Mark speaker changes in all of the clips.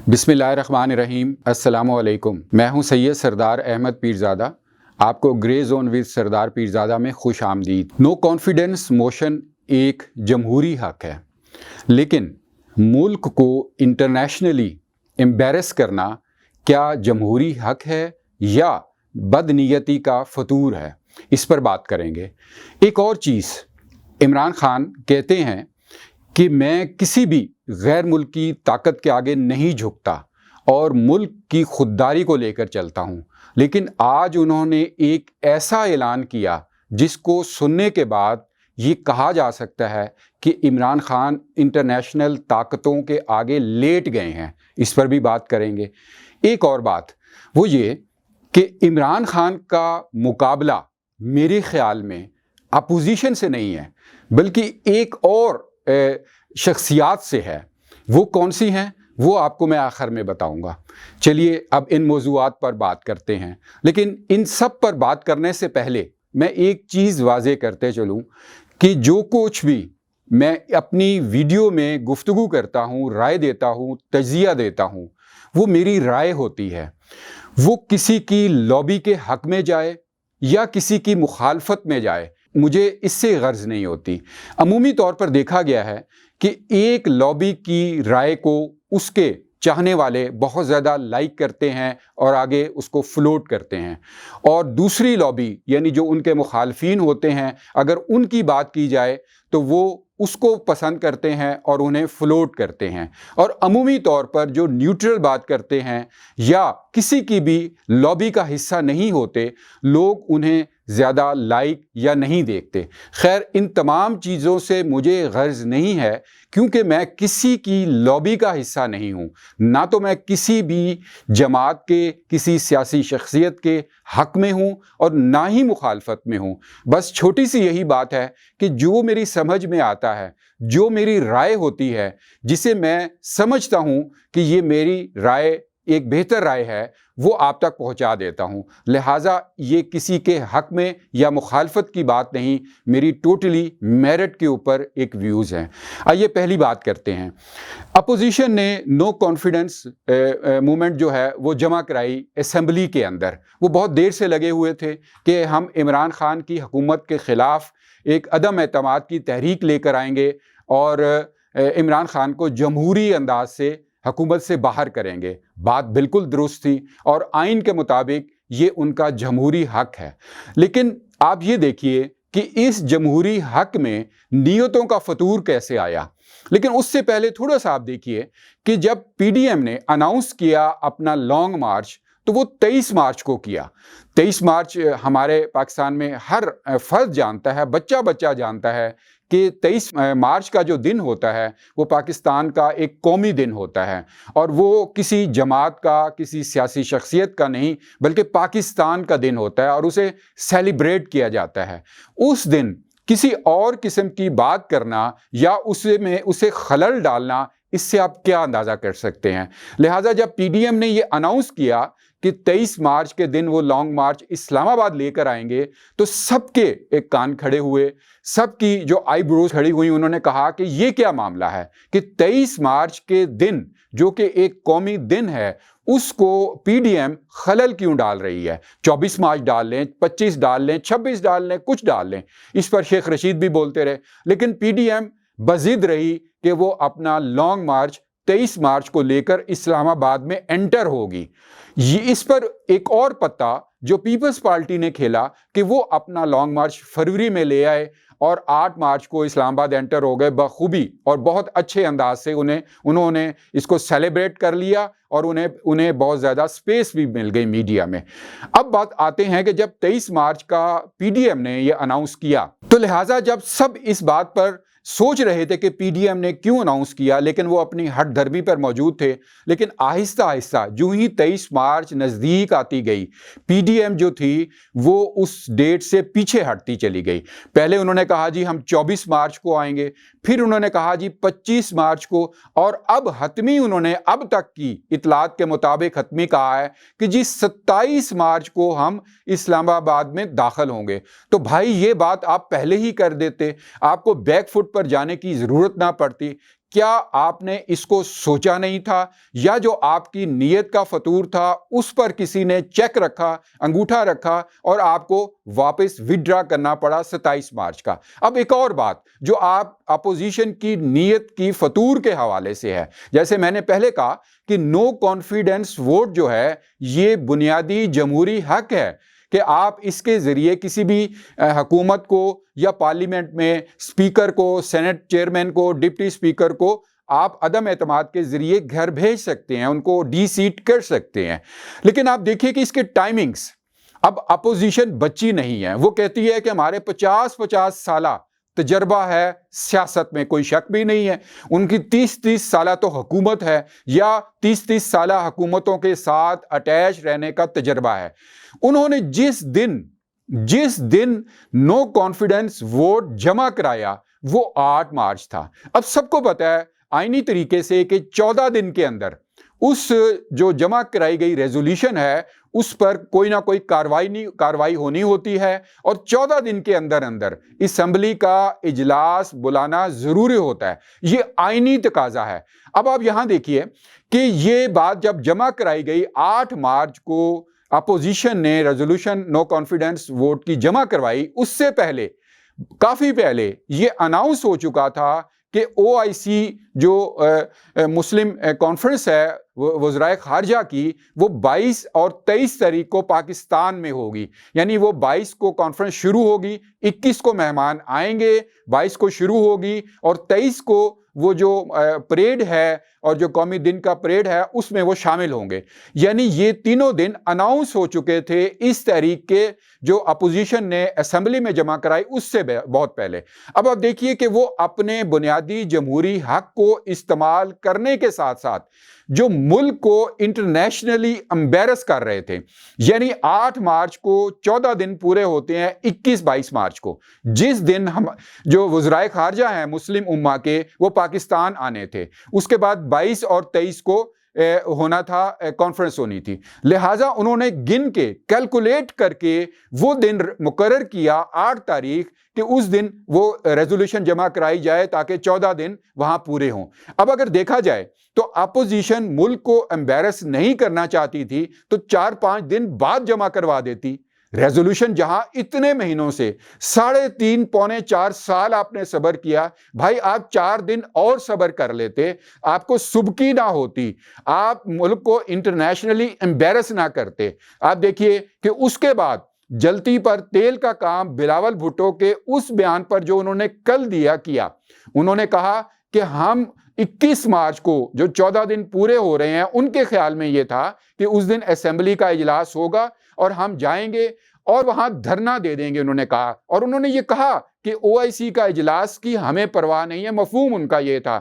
Speaker 1: بسم اللہ الرحمن الرحیم۔ السلام علیکم، میں ہوں سید سردار احمد پیرزادہ۔ آپ کو گرے زون ود سردار پیرزادہ میں خوش آمدید۔ نو کانفیڈنس موشن ایک جمہوری حق ہے، لیکن ملک کو انٹرنیشنلی امبیرس کرنا کیا جمہوری حق ہے یا بدنیتی کا فطور ہے؟ اس پر بات کریں گے۔ ایک اور چیز، عمران خان کہتے ہیں کہ میں کسی بھی غیر ملکی طاقت کے آگے نہیں جھکتا اور ملک کی خودداری کو لے کر چلتا ہوں، لیکن آج انہوں نے ایک ایسا اعلان کیا جس کو سننے کے بعد یہ کہا جا سکتا ہے کہ عمران خان انٹرنیشنل طاقتوں کے آگے لیٹ گئے ہیں۔ اس پر بھی بات کریں گے۔ ایک اور بات وہ یہ کہ عمران خان کا مقابلہ میرے خیال میں اپوزیشن سے نہیں ہے، بلکہ ایک اور شخصیات سے ہے۔ وہ کون سی ہیں وہ آپ کو میں آخر میں بتاؤں گا۔ چلیے اب ان موضوعات پر بات کرتے ہیں، لیکن ان سب پر بات کرنے سے پہلے میں ایک چیز واضح کرتے چلوں کہ جو کچھ بھی میں اپنی ویڈیو میں گفتگو کرتا ہوں، رائے دیتا ہوں، تجزیہ دیتا ہوں، وہ میری رائے ہوتی ہے۔ وہ کسی کی لابی کے حق میں جائے یا کسی کی مخالفت میں جائے، مجھے اس سے غرض نہیں ہوتی۔ عمومی طور پر دیکھا گیا ہے کہ ایک لابی کی رائے کو اس کے چاہنے والے بہت زیادہ لائک کرتے ہیں اور آگے اس کو فلوٹ کرتے ہیں، اور دوسری لابی یعنی جو ان کے مخالفین ہوتے ہیں، اگر ان کی بات کی جائے تو وہ اس کو پسند کرتے ہیں اور انہیں فلوٹ کرتے ہیں، اور عمومی طور پر جو نیوٹرل بات کرتے ہیں یا کسی کی بھی لابی کا حصہ نہیں ہوتے، لوگ انہیں زیادہ لائک یا نہیں دیکھتے۔ خیر، ان تمام چیزوں سے مجھے غرض نہیں ہے، کیونکہ میں کسی کی لابی کا حصہ نہیں ہوں، نہ تو میں کسی بھی جماعت کے کسی سیاسی شخصیت کے حق میں ہوں اور نہ ہی مخالفت میں ہوں۔ بس چھوٹی سی یہی بات ہے کہ جو میری سمجھ میں آتا ہے، جو میری رائے ہوتی ہے، جسے میں سمجھتا ہوں کہ یہ میری رائے ایک بہتر رائے ہے، وہ آپ تک پہنچا دیتا ہوں۔ لہٰذا یہ کسی کے حق میں یا مخالفت کی بات نہیں، میری ٹوٹلی میرٹ کے اوپر ایک ویوز ہیں۔ آئیے پہلی بات کرتے ہیں۔ اپوزیشن نے نو کانفیڈنس موومنٹ جو ہے وہ جمع کرائی اسمبلی کے اندر۔ وہ بہت دیر سے لگے ہوئے تھے کہ ہم عمران خان کی حکومت کے خلاف ایک عدم اعتماد کی تحریک لے کر آئیں گے اور عمران خان کو جمہوری انداز سے حکومت سے باہر کریں گے۔ بات بالکل درست تھی اور آئین کے مطابق یہ ان کا جمہوری حق ہے، لیکن آپ یہ دیکھیے کہ اس جمہوری حق میں نیتوں کا فطور کیسے آیا۔ لیکن اس سے پہلے تھوڑا سا آپ دیکھیے کہ جب پی ڈی ایم نے اناؤنس کیا اپنا لانگ مارچ، تو وہ 23 مارچ کو کیا۔ 23 مارچ ہمارے پاکستان میں ہر فرد جانتا ہے، بچہ بچہ جانتا ہے کہ 23 مارچ کا جو دن ہوتا ہے وہ پاکستان کا ایک قومی دن ہوتا ہے، اور وہ کسی جماعت کا، کسی سیاسی شخصیت کا نہیں، بلکہ پاکستان کا دن ہوتا ہے اور اسے سیلیبریٹ کیا جاتا ہے۔ اس دن کسی اور قسم کی بات کرنا یا اسے خلل ڈالنا، اس سے آپ کیا اندازہ کر سکتے ہیں؟ لہٰذا جب پی ڈی ایم نے یہ اناؤنس کیا کہ 23 مارچ کے دن وہ لانگ مارچ اسلام آباد لے کر آئیں گے، تو سب کے ایک کان کھڑے ہوئے، سب کی جو آئی بروز کھڑی ہوئی، انہوں نے کہا کہ یہ کیا معاملہ ہے کہ 23 مارچ کے دن جو کہ ایک قومی دن ہے، اس کو پی ڈی ایم خلل کیوں ڈال رہی ہے؟ 24 مارچ ڈال لیں، 25 ڈال لیں، 26 ڈال لیں، کچھ ڈال لیں۔ اس پر شیخ رشید بھی بولتے رہے، لیکن پی ڈی ایم بضد رہی کہ وہ اپنا لانگ مارچ 23 مارچ کو لے کر اسلام آباد میں انٹر ہوگی۔ یہ اس پر ایک اور پتہ جو پیپلز پارٹی نے کھیلا کہ وہ اپنا لانگ مارچ فروری میں لے آئے اور 8 مارچ کو اسلام آباد انٹر ہو گئے بخوبی، اور بہت اچھے انداز سے انہوں نے اس کو سیلیبریٹ کر لیا اور انہیں بہت زیادہ سپیس بھی مل گئی میڈیا میں۔ اب بات آتے ہیں کہ جب 23 مارچ کا پی ڈی ایم نے یہ اناؤنس کیا، تو لہٰذا جب سب اس بات پر سوچ رہے تھے کہ پی ڈی ایم نے کیوں اناؤنس کیا، لیکن وہ اپنی ہٹ دھرمی پر موجود تھے، لیکن آہستہ آہستہ جو ہی 23 مارچ نزدیک آتی گئی، پی ڈی ایم جو تھی وہ اس ڈیٹ سے پیچھے ہٹتی چلی گئی۔ پہلے انہوں نے کہا جی ہم 24 مارچ کو آئیں گے، پھر انہوں نے کہا جی 25 مارچ کو، اور اب حتمی انہوں نے اب تک کی اطلاعات کے مطابق حتمی کہا ہے کہ جی 27 مارچ کو ہم اسلام آباد میں داخل ہوں گے۔ تو بھائی یہ بات آپ پہلے ہی کر دیتے، آپ کو بیک فٹ پر جانے کی ضرورت نہ پڑتی؟ کیا آپ نے اس کو سوچا نہیں تھا؟ یا جو آپ کی نیت کا فطور تھا اس پر کسی نے چیک رکھا، انگوٹھا رکھا اور آپ کو واپس وڈرا کرنا پڑا 27 مارچ کا؟ اب ایک اور بات جو آپ اپوزیشن کی نیت کی فطور کے حوالے سے ہے، جیسے میں نے پہلے کہا کہ نو کانفیڈنس ووٹ جو ہے یہ بنیادی جمہوری حق ہے کہ آپ اس کے ذریعے کسی بھی حکومت کو یا پارلیمنٹ میں اسپیکر کو، سینٹ چیئرمین کو، ڈپٹی اسپیکر کو آپ عدم اعتماد کے ذریعے گھر بھیج سکتے ہیں، ان کو ڈی سیٹ کر سکتے ہیں۔ لیکن آپ دیکھیے کہ اس کے ٹائمنگز، اب اپوزیشن بچی نہیں ہے، وہ کہتی ہے کہ ہمارے 50 سالہ تجربہ ہے سیاست میں، کوئی شک بھی نہیں ہے، ان کی 30 سالہ تو حکومت ہے یا 30 سالہ حکومتوں کے ساتھ اٹیچ رہنے کا تجربہ ہے۔ انہوں نے جس دن نو کانفیڈنس ووٹ جمع کرایا وہ 8 مارچ تھا۔ اب سب کو پتا ہے آئینی طریقے سے کہ 14 دن کے اندر اس جو جمع کرائی گئی ریزولوشن ہے اس پر کوئی نہ کوئی کاروائی ہونی ہوتی ہے، اور 14 دن کے اندر اسمبلی کا اجلاس بلانا ضروری ہوتا ہے، یہ آئینی تقاضا ہے۔ اب آپ یہاں دیکھیے کہ یہ بات جب جمع کرائی گئی 8 مارچ کو، اپوزیشن نے ریزولوشن نو کانفیڈنس ووٹ کی جمع کروائی، اس سے پہلے کافی پہلے یہ اناؤنس ہو چکا تھا کہ او آئی سی جو مسلم کانفرنس ہے وزرائے خارجہ کی، وہ 22 اور 23 تاریخ کو پاکستان میں ہوگی، یعنی وہ 22 کو کانفرنس شروع ہوگی، 21 کو مہمان آئیں گے، 22 کو شروع ہوگی اور 23 کو وہ جو پریڈ ہے اور جو قومی دن کا پریڈ ہے اس میں وہ شامل ہوں گے۔ یعنی یہ تینوں دن اناؤنس ہو چکے تھے اس تحریک کے جو اپوزیشن نے اسمبلی میں جمع کرائی اس سے بہت پہلے۔ اب آپ دیکھیے کہ وہ اپنے بنیادی جمہوری حق کو استعمال کرنے کے ساتھ ساتھ جو ملک کو انٹرنیشنلی امبیرس کر رہے تھے، یعنی 8 مارچ کو 14 دن پورے ہوتے ہیں 21-22 مارچ کو، جس دن ہم جو وزرائے خارجہ ہیں مسلم امہ کے وہ پاکستان آنے تھے، اس کے بعد 22 اور 23 کو ہونا تھا، کانفرنس ہونی تھی، لہٰذا انہوں نے گن کے کیلکولیٹ کر کے وہ دن مقرر کیا 8 تاریخ کہ اس دن وہ ریزولوشن جمع کرائی جائے تاکہ 14 دن وہاں پورے ہوں۔ اب اگر دیکھا جائے تو اپوزیشن ملک کو امبیرس نہیں کرنا چاہتی تھی تو 4-5 دن بعد جمع کروا دیتی ریزولوشن، جہاں اتنے مہینوں سے 3.5 پونے 4 سال آپ نے صبر کیا، بھائی آپ 4 دن اور صبر کر لیتے، آپ کو سبکی نہ ہوتی، آپ ملک کو انٹرنیشنلی امبیرس نہ کرتے۔ آپ دیکھیے کہ اس کے بعد جلتی پر تیل کا کام بلاول بھٹو کے اس بیان پر جو انہوں نے کل کیا، انہوں نے کہا کہ ہم 21 مارچ کو جو 14 دن پورے ہو رہے ہیں ان کے خیال میں یہ تھا کہ اس دن اسمبلی کا اجلاس ہوگا اور ہم جائیں گے اور وہاں دھرنا دے دیں گے، انہوں نے کہا، اور انہوں نے یہ کہا کہ او آئی سی کا اجلاس کی ہمیں پرواہ نہیں ہے، مفہوم ان کا یہ تھا۔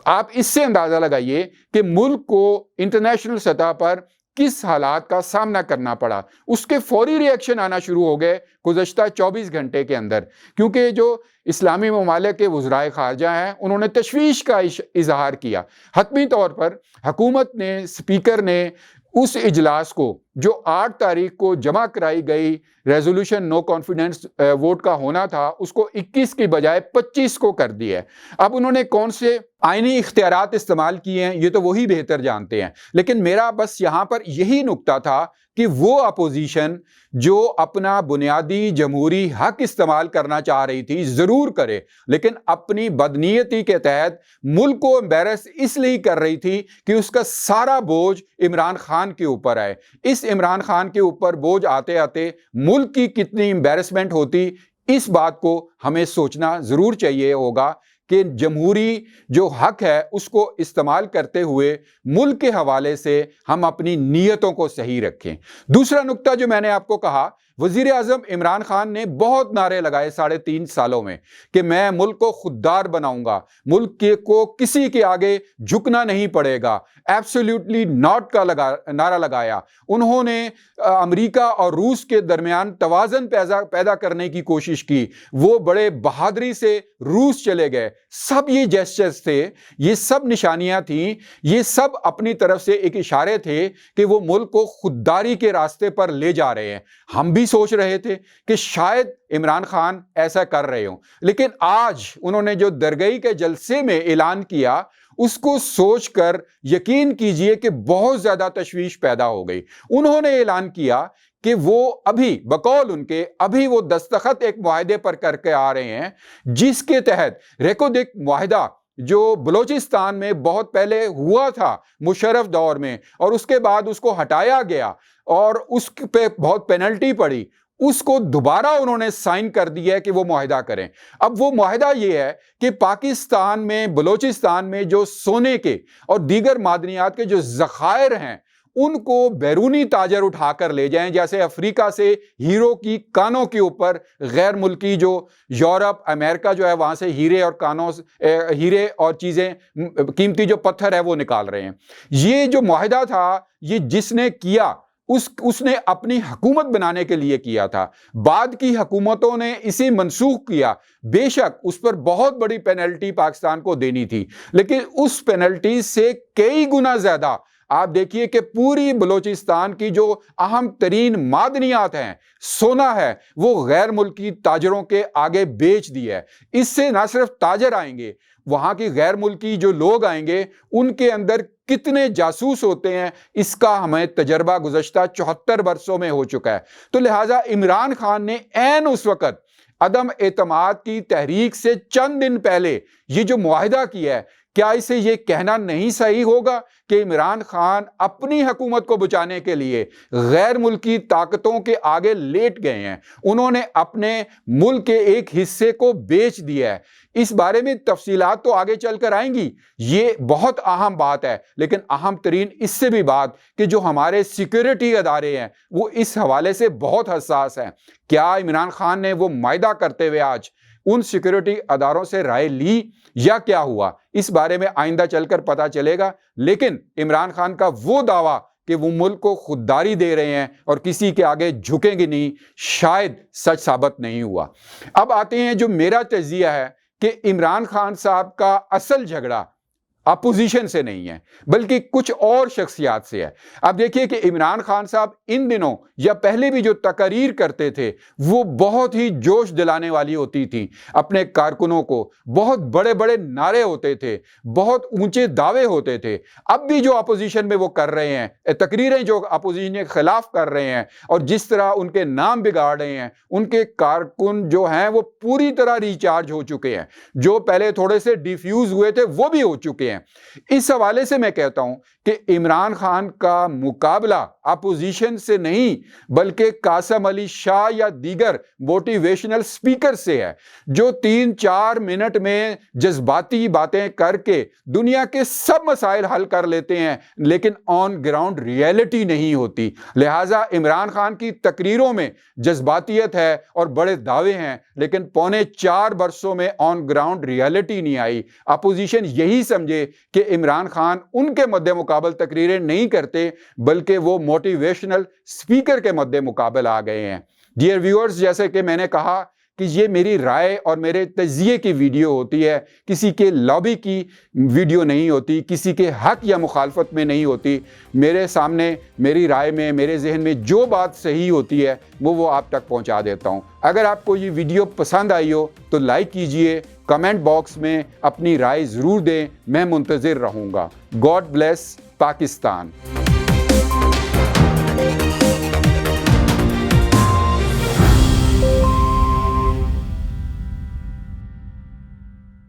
Speaker 1: آپ اس سے اندازہ لگائیے کہ ملک کو انٹرنیشنل سطح پر کس حالات کا سامنا کرنا پڑا۔ اس کے فوری ری ایکشن آنا شروع ہو گئے گزشتہ 24 گھنٹے کے اندر، کیونکہ جو اسلامی ممالک کے وزرائے خارجہ ہیں انہوں نے تشویش کا اظہار کیا۔ حتمی طور پر حکومت نے، اسپیکر نے اس اجلاس کو جو 8 تاریخ کو جمع کرائی گئی ریزولوشن نو کانفیڈنس ووٹ کا ہونا تھا اس کو 21 کی بجائے 25 کو کر دیا ہے۔ اب انہوں نے کون سے آئینی اختیارات استعمال کیے ہیں یہ تو وہی بہتر جانتے ہیں، لیکن میرا بس یہاں پر یہی نکتہ تھا کہ وہ اپوزیشن جو اپنا بنیادی جمہوری حق استعمال کرنا چاہ رہی تھی ضرور کرے، لیکن اپنی بدنیتی کے تحت ملک کو امبیرس اس لیے کر رہی تھی کہ اس کا سارا بوجھ عمران خان کے اوپر آئے۔ اس عمران خان کے اوپر بوجھ آتے آتے ملک کی کتنی امبیرسمنٹ ہوتی، اس بات کو ہمیں سوچنا ضرور چاہیے ہوگا کہ جمہوری جو حق ہے اس کو استعمال کرتے ہوئے ملک کے حوالے سے ہم اپنی نیتوں کو صحیح رکھیں۔ دوسرا نکتہ جو میں نے آپ کو کہا، وزیر اعظم عمران خان نے بہت نعرے لگائے 3.5 سالوں میں کہ میں ملک کو خوددار بناؤں گا، ملک کو کسی کے آگے جھکنا نہیں پڑے گا، ایبسلیوٹلی ناٹ کا نعرہ لگایا۔ انہوں نے امریکہ اور روس کے درمیان توازن پیدا کرنے کی کوشش کی، وہ بڑے بہادری سے روس چلے گئے۔ سب یہ جیسچرز تھے، یہ سب نشانیاں تھیں، یہ سب اپنی طرف سے ایک اشارے تھے کہ وہ ملک کو خودداری کے راستے پر لے جا رہے ہیں۔ ہم بھی سوچ رہے تھے کہ شاید عمران خان ایسا کر رہے ہوں، لیکن آج انہوں نے جو درگاہی کے جلسے میں اعلان کیا اس کو سوچ کر یقین کیجئے کہ بہت زیادہ تشویش پیدا ہو گئی۔ انہوں نے اعلان کیا کہ وہ ابھی بقول ان کے ابھی وہ دستخط ایک معاہدے پر کر کے آ رہے ہیں، جس کے تحت ریکودک معاہدہ جو بلوچستان میں بہت پہلے ہوا تھا مشرف دور میں، اور اس کے بعد اس کو ہٹایا گیا اور اس پہ بہت پینلٹی پڑی، اس کو دوبارہ انہوں نے سائن کر دیا ہے کہ وہ معاہدہ کریں۔ اب وہ معاہدہ یہ ہے کہ پاکستان میں بلوچستان میں جو سونے کے اور دیگر معدنیات کے جو ذخائر ہیں ان کو بیرونی تاجر اٹھا کر لے جائیں، جیسے افریقہ سے ہیرو کی کانوں کے اوپر غیر ملکی جو یورپ امریکہ جو ہے وہاں سے ہیرے اور چیزیں قیمتی جو پتھر ہے وہ نکال رہے ہیں۔ یہ جو معاہدہ تھا یہ جس نے کیا اس نے اپنی حکومت بنانے کے لیے کیا تھا، بعد کی حکومتوں نے اسے منسوخ کیا، بے شک اس پر بہت بڑی پینلٹی پاکستان کو دینی تھی، لیکن اس پینلٹی سے کئی گنا زیادہ آپ دیکھیے کہ پوری بلوچستان کی جو اہم ترین معدنیات ہیں، سونا ہے، وہ غیر ملکی تاجروں کے آگے بیچ دیا ہے۔ اس سے نہ صرف تاجر آئیں گے، وہاں کی غیر ملکی جو لوگ آئیں گے ان کے اندر کتنے جاسوس ہوتے ہیں اس کا ہمیں تجربہ گزشتہ 74 برسوں میں ہو چکا ہے۔ تو لہٰذا عمران خان نے عین اس وقت عدم اعتماد کی تحریک سے چند دن پہلے یہ جو معاہدہ کیا ہے، کیا اسے یہ کہنا نہیں صحیح ہوگا کہ عمران خان اپنی حکومت کو بچانے کے لیے غیر ملکی طاقتوں کے آگے لیٹ گئے ہیں، انہوں نے اپنے ملک کے ایک حصے کو بیچ دیا ہے۔ اس بارے میں تفصیلات تو آگے چل کر آئیں گی، یہ بہت اہم بات ہے، لیکن اہم ترین اس سے بھی بات کہ جو ہمارے سیکیورٹی ادارے ہیں وہ اس حوالے سے بہت حساس ہیں۔ کیا عمران خان نے وہ معاہدہ کرتے ہوئے آج ان سیکیورٹی اداروں سے رائے لی یا کیا ہوا، اس بارے میں آئندہ چل کر پتہ چلے گا، لیکن عمران خان کا وہ دعویٰ کہ وہ ملک کو خودداری دے رہے ہیں اور کسی کے آگے جھکیں گے نہیں، شاید سچ ثابت نہیں ہوا۔ اب آتے ہیں جو میرا تجزیہ ہے کہ عمران خان صاحب کا اصل جھگڑا اپوزیشن سے نہیں ہے بلکہ کچھ اور شخصیات سے ہے۔ اب دیکھیے کہ عمران خان صاحب ان دنوں یا پہلے بھی جو تقاریر کرتے تھے وہ بہت ہی جوش دلانے والی ہوتی تھی، اپنے کارکنوں کو بہت بڑے بڑے نعرے ہوتے تھے، بہت اونچے دعوے ہوتے تھے۔ اب بھی جو اپوزیشن میں وہ کر رہے ہیں، تقریریں جو اپوزیشن کے خلاف کر رہے ہیں اور جس طرح ان کے نام بگاڑ رہے ہیں، ان کے کارکن جو ہیں وہ پوری طرح ریچارج ہو چکے ہیں، جو پہلے تھوڑے سے ڈیفیوز ہوئے تھے وہ بھی ہو چکے ہیں۔ اس حوالے سے میں کہتا ہوں کہ عمران خان کا مقابلہ اپوزیشن سے نہیں بلکہ قاسم علی شاہ یا دیگر موٹیویشنل سپیکر سے ہے، جو 3-4 منٹ میں جذباتی باتیں کر کے دنیا کے سب مسائل حل کر لیتے ہیں لیکن آن گراؤنڈ ریئلٹی نہیں ہوتی۔ لہٰذا عمران خان کی تقریروں میں جذباتیت ہے اور بڑے دعوے ہیں لیکن 4.25 برسوں میں آن گراؤنڈ ریئلٹی نہیں آئی۔ اپوزیشن یہی سمجھے کہ عمران خان ان کے مد مقابل تقریریں نہیں کرتے بلکہ وہ موٹیویشنل سپیکر کے مد مقابل آ گئے ہیں۔ ڈیئر ویورز، جیسے کہ میں نے کہا کہ یہ میری رائے اور میرے تجزیے کی ویڈیو ہوتی ہے، کسی کے لابی کی ویڈیو نہیں ہوتی، کسی کے حق یا مخالفت میں نہیں ہوتی۔ میرے سامنے میری رائے میں میرے ذہن میں جو بات صحیح ہوتی ہے وہ آپ تک پہنچا دیتا ہوں۔ اگر آپ کو یہ ویڈیو پسند آئی ہو تو لائک کیجئے، کمنٹ باکس میں اپنی رائے ضرور دیں، میں منتظر رہوں گا۔ God bless Pakistan.